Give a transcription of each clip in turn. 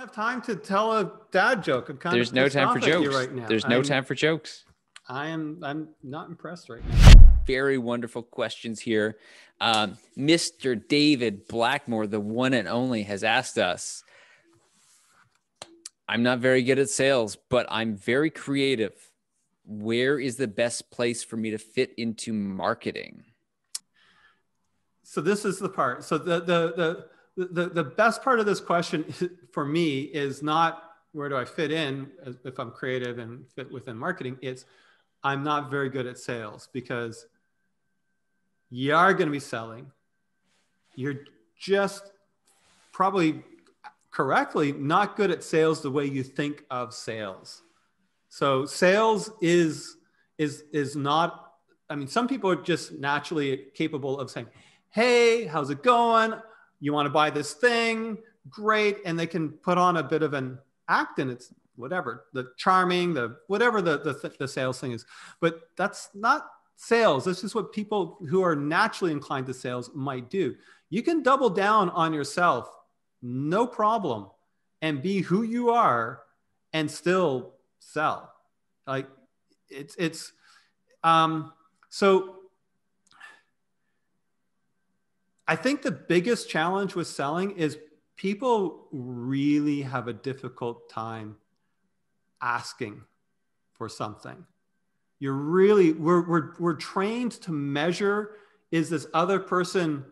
have time to tell a dad joke. I'm kind There's of no pissed time off for at you jokes. right now. There's no time for jokes. I'm not impressed right now. Very wonderful questions here. Mr. David Blackmore, the one and only, has asked us, I'm not very good at sales, but I'm very creative. Where is the best place for me to fit into marketing? So this is the part. So the best part of this question for me is not where do I fit in if I'm creative and fit within marketing. It's I'm not very good at sales, because you are going to be selling. You're just probably correctly not good at sales the way you think of sales. So sales is not, I mean, some people are just naturally capable of saying, hey, how's it going? You want to buy this thing? Great. And they can put on a bit of an act, and it's whatever, the charming, the whatever the sales thing is. But that's not sales. This is what people who are naturally inclined to sales might do. You can double down on yourself, no problem, and be who you are and still sell. Like so I think the biggest challenge with selling is people really have a difficult time asking for something. We're trained to measure, is this other person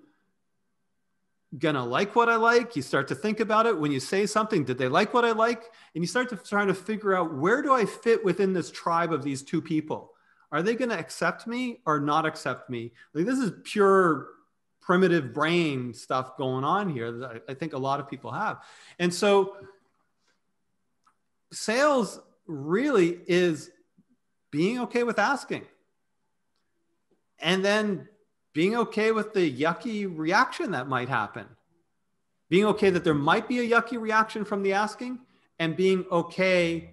gonna like what I like? You start to think about it when you say something. Did they like what I like? And you start to try to figure out, where do I fit within this tribe of these two people? Are they gonna accept me or not accept me? Like, this is pure primitive brain stuff going on here that I think a lot of people have. And so sales really is being okay with asking, and then being okay with the yucky reaction that might happen, being okay that there might be a yucky reaction from the asking, and being okay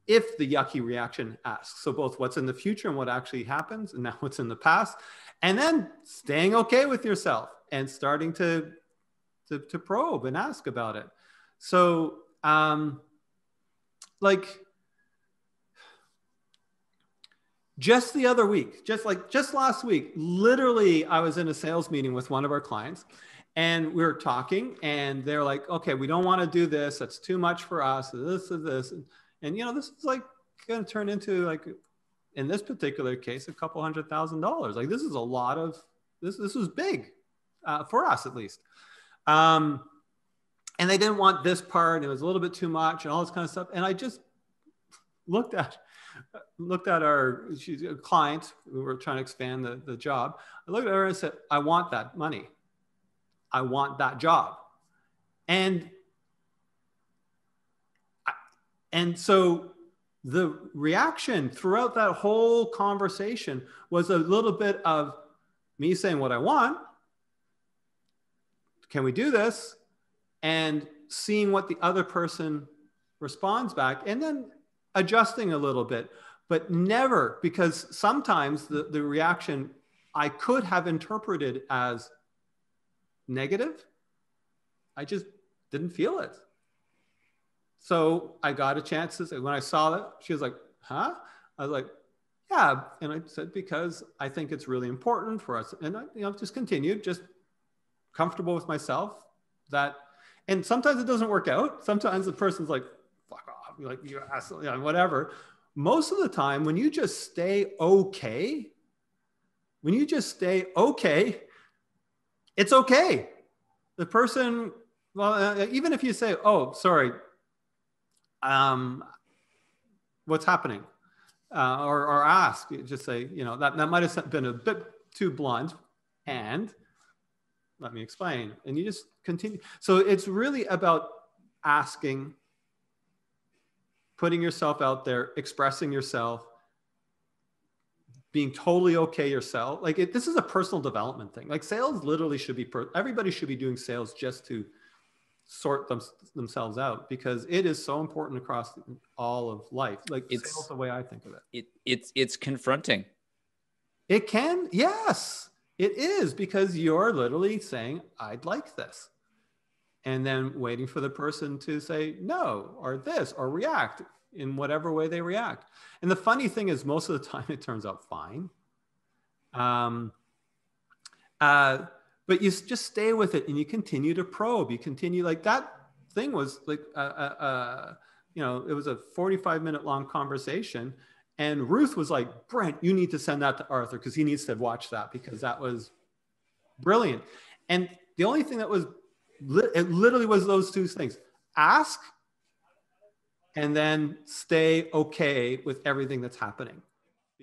if the yucky reaction asks. So both what's in the future and what actually happens, and now what's in the past, and then staying okay with yourself and starting to probe and ask about it. So like just the other week, just last week, literally I was in a sales meeting with one of our clients, and we were talking, and they're like, okay, we don't want to do this. That's too much for us. This is this. And you know, this is like going to turn into, like, in this particular case, a couple $100,000. Like, this is a lot of, this was big for us, at least. And they didn't want this part. It was a little bit too much and all this kind of stuff. And I just looked at she's a client who were trying to expand the job. I looked at her and said, I want that money. I want that job. And so the reaction throughout that whole conversation was a little bit of me saying what I want. Can we do this? And seeing what the other person responds back, and then adjusting a little bit, but never, because sometimes the reaction I could have interpreted as negative. I just didn't feel it. So I got a chance to say, when I saw it, she was like, huh? I was like, yeah. And I said, because I think it's really important for us. And I just continued, just comfortable with myself that, and sometimes it doesn't work out. Sometimes the person's like, fuck off, like, you asshole, whatever. Most of the time, when you just stay okay, it's okay. The person, well, even if you say, oh, sorry, what's happening? Or ask, just say, that might have been a bit too blunt, and let me explain. And you just continue. So it's really about asking, putting yourself out there, expressing yourself, being totally okay yourself. Like, this is a personal development thing. Like, sales literally should be, everybody should be doing sales just to sort themselves out, because it is so important across all of life. Like, it's sales, the way I think of it. It's confronting. It can, yes, it is, because you're literally saying, I'd like this. and then waiting for the person to say no or this or react in whatever way they react. And the funny thing is, most of the time it turns out fine. But you just stay with it and you continue to probe. You continue, like that thing was like, you know, it was a 45-minute long conversation. And Ruth was like, Brent, you need to send that to Arthur because he needs to watch that because that was brilliant. And the only thing that was, it literally was those two things: ask and then stay okay with everything that's happening.